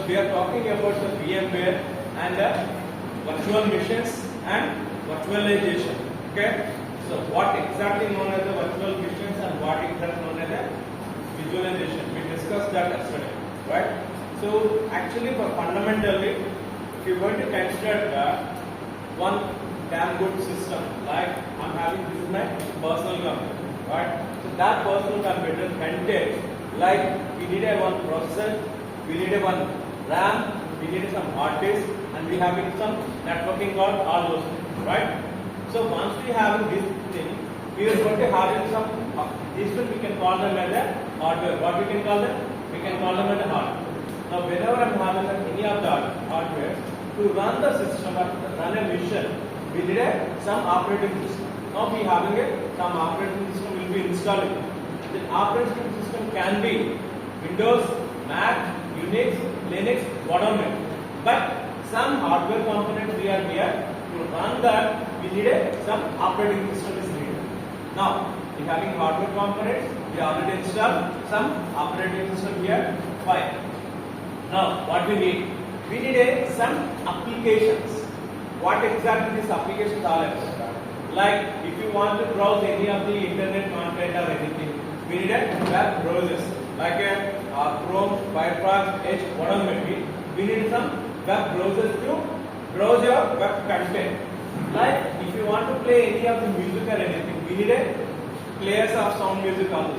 we are talking about the VMware and virtual machines and virtualization. Okay. So what exactly known as the virtual machines and what exactly known as the visualization? We discussed that yesterday, right? So actually, for fundamentally, if you are going to consider one damn good system, like I'm having this is my personal computer, right? So that personal computer contains, like we need a one processor, we need a one RAM, we need some hard disk, and we having some networking card, all those things, right? So once we have this thing, we are going to have some. These will we can call them as a hardware. What we can call them? We can call them as a hardware. Now, whenever I'm having any of the hardware to run the system or to run a mission, we need some operating system. Now, we having some operating system will be installing. The operating system can be Windows, Mac, Unix, Linux, whatever. But some hardware components we are here. To run that, we need some operating system is needed. Now, we having hardware components, we already installed some operating system here. Fine. Now, what we need? We need some applications. What exactly these applications are about? Like, if you want to browse any of the internet content or anything, we need a web browsers like a Chrome, Firefox, Edge, whatever may be. We need some web browsers to browse your web content. Like if you want to play any of the music or anything, we need a players of sound music also.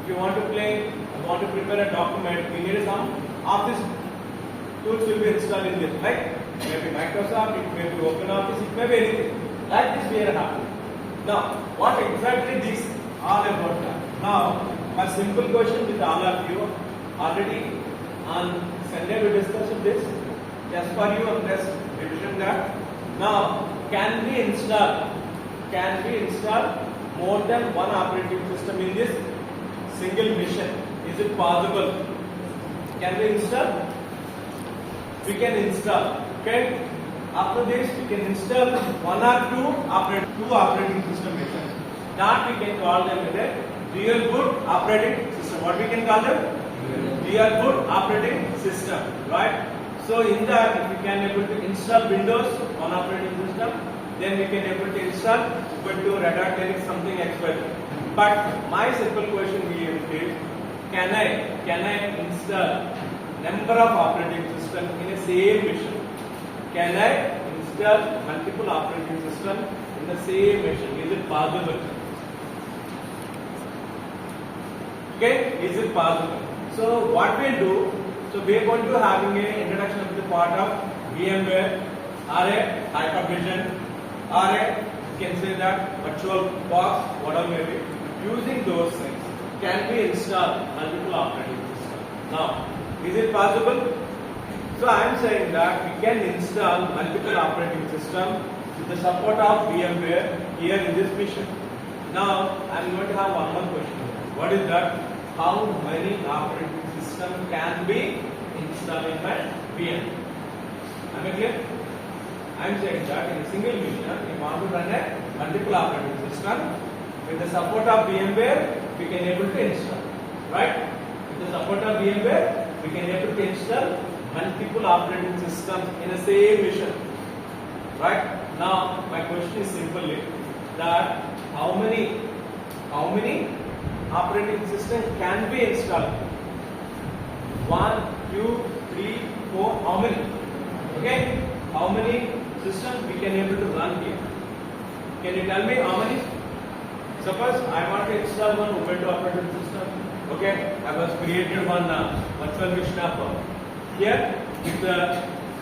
If you want to play, want to prepare a document, we need some of these tools will be installed in this. Like maybe Microsoft, it may be OpenOffice, it may be anything. Like this we are having. Now, what exactly this all about that? Now, a simple question with all of you. Already on Sunday we discussed this. Just for you, just revision that. Now, can we install more than one operating system in this single mission? Is it possible? Can we install? We can install. Okay. After this, we can install one or two operating system missions. That we can call them as a real good operating system. What we can call them? Real good operating system, right? So in that, if we can able to install Windows on operating system, then we can able to install Ubuntu, Red Hat, Linux, something XY. But my simple question here is, can I install number of operating system in a same mission? Can I install multiple operating system in the same mission? Is it possible? Okay, is it possible? So what we'll do? So we are going to having an introduction of the part of VMware, or a hypervision, or a you can say that virtual box, whatever may be. Using those things, can we install multiple operating systems? Now, is it possible? So I am saying that we can install multiple operating systems with the support of VMware here in this mission. Now, I am going to have one more question. What is that? How many operating system can be installed in my VM? Am I clear? I am saying that in a single mission, we want to run a multiple operating system. With the support of VMware, we can able to install. Right? With the support of VMware, we can able to install multiple operating systems in a same mission. Right? Now, my question is simply that how many operating systems can be installed? 1, 2, 3, 4. How many? Okay. How many systems we can able to run here? Can you tell me how many? Suppose I want to install one Ubuntu operating system. Okay. I was created one virtual machine app. Here,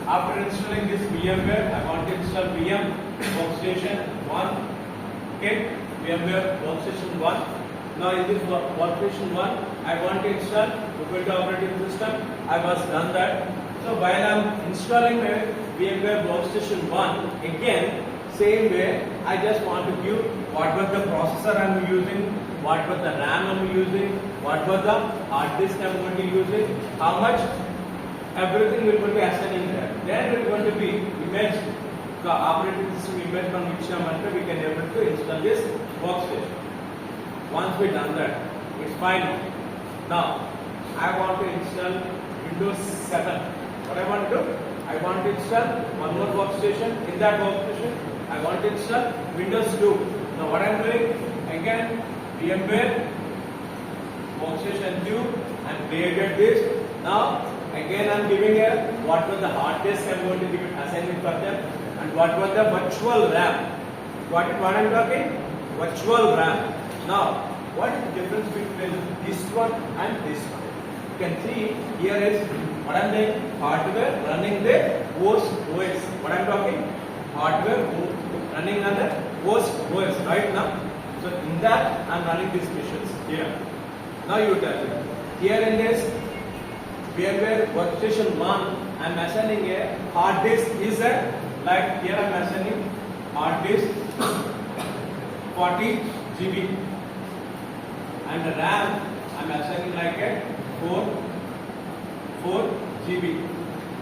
after installing this VMware, I want to install VM workstation 1. Okay. VMware workstation 1. Now in this workstation 1, I want to install Ubuntu operating system. I must done that. So while I am installing my VMware workstation 1, again same way, I just want to give what was the processor I am using, what was the RAM I am using, what was the hard disk I am going to using, how much everything will be assigned in there. Then it is going to be image, the operating system image from which we can able to install this workstation. Once we done that, it's fine. Now, I want to install Windows 7. What I want to do? I want to install one more workstation. In that workstation, I want to install Windows 2. Now what I am doing? Again, VMware workstation 2 and created this. Now again I am giving a what was the hard disk I am going to give it assignment for them, and what was the virtual RAM. What I am talking? Virtual RAM. Now what is the difference between this one and this one? You can see here is what I am doing, hardware running the host OS. What I am talking? Hardware running on the host OS right now. So in that I am running these machines here. Now you tell me. Here in this VMware workstation 1, I am assigning a hard disk is a, like here I am assigning hard disk 40 GB and the RAM I am assigning like a 4 GB.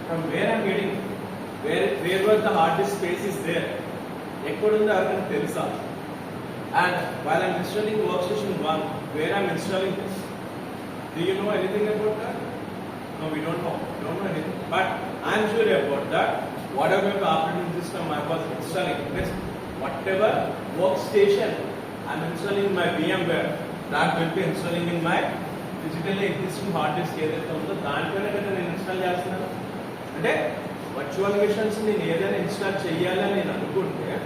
From where I am getting, where was the hard disk space is there? And while I am installing workstation 1, where I am installing this? Do you know anything about that? No, we don't know. We don't know anything. But I am sure about that. Whatever the operating system I was installing, this whatever workstation I am installing in my VMware, that will be installing in my physically existing hard disk ఏదైతే ఉందో దానిపైన కదా నేను install చేస్తున్నాను. అంటే virtual machines నేను ఏదైనా install చేయాలని నేను అనుకుంటే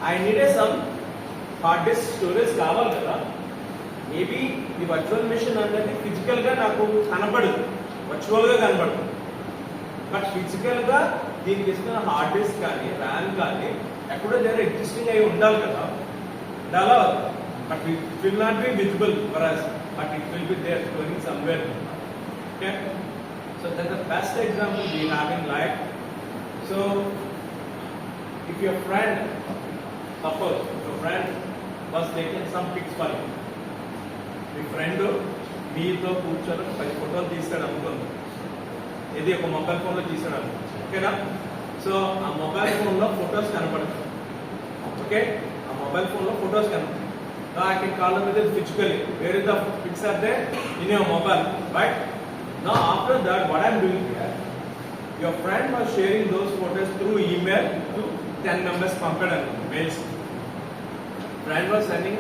I need some hard disk storage కావాలి కదా. మేబీ ఈ వర్చువల్ మిషన్ అనేది ఫిజికల్ గా నాకు కనపడదు, వర్చువల్ గా కనపడదు. బట్ ఫిజికల్ గా దీనికి ఇస్తున్న హార్డ్ డిస్క్ కానీ ర్యామ్ కానీ ఎక్కడో దగ్గర ఎగ్జిస్టింగ్ అయి ఉండాలి కదా. అలా but it will not be visible for us, but it will be there storing somewhere. Okay, so that's the best example we have in life. So if your friend, suppose your friend was taking some pics for you, me friend మీతో కూర్చొని 10 ఫోటోలు తీస్తాడు అనుకోండి, ఇది ఒక mobile ఫోన్లో తీసాడు అనుకోండి. ఓకేనా? సో ఆ మొబైల్ ఫోన్లో ఫొటోస్ కనపడతాయి. ఓకే, ఆ మొబైల్ ఫోన్లో ఫొటోస్ కనపడతాయి. Now I can call them with it physically. Where is the pics are there? In your mobile, right? Now after that, what I am doing here, your friend was sharing those photos through email to 10 members compared mails. Friend was sending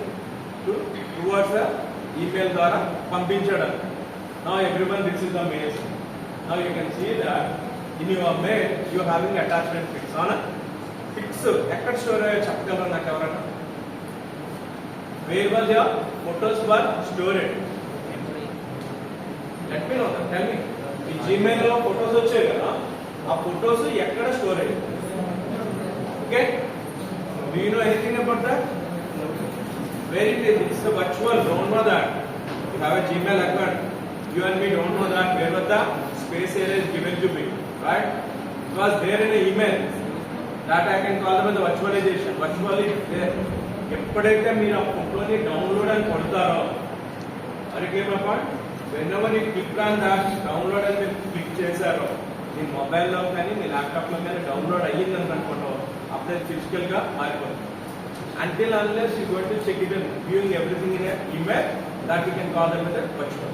towards the email ద్వారా పంపించడం. Now everyone receives the mails. Now you can see that in your mail you are having attachment pics. Ana pics ఎక్కడ store అయ్యో చెప్పగలరా నాకు ఎవరైనా? Where was your photos were stored? Let me know that. Tell me. In Gmail లో photos వచ్చాయి కదా, ఆ photos ఎక్కడ స్టోర్ అయ్యాయి? Okay? Do you know anything about that? Where it is? It's a virtual. Don't know that. You have a Gmail account. You and me don't know that. Where was the space area is given to me, right? It was there in an email. That I can call them as the virtualization. Virtually there. ఎప్పుడైతే మీరు ఆ ఫోటోని download అని కొడతారో whenever you click on that download అని మీరు click చేశారో మీ మొబైల్లో కానీ మీ ల్యాప్టాప్లో కానీ డౌన్లోడ్ అయ్యిందని అనుకుంటో అప్పుడే ఫిజికల్ గా మారిపోతుంది. Until unless you go to check it and viewing everything in an email, that we can call them as a virtual.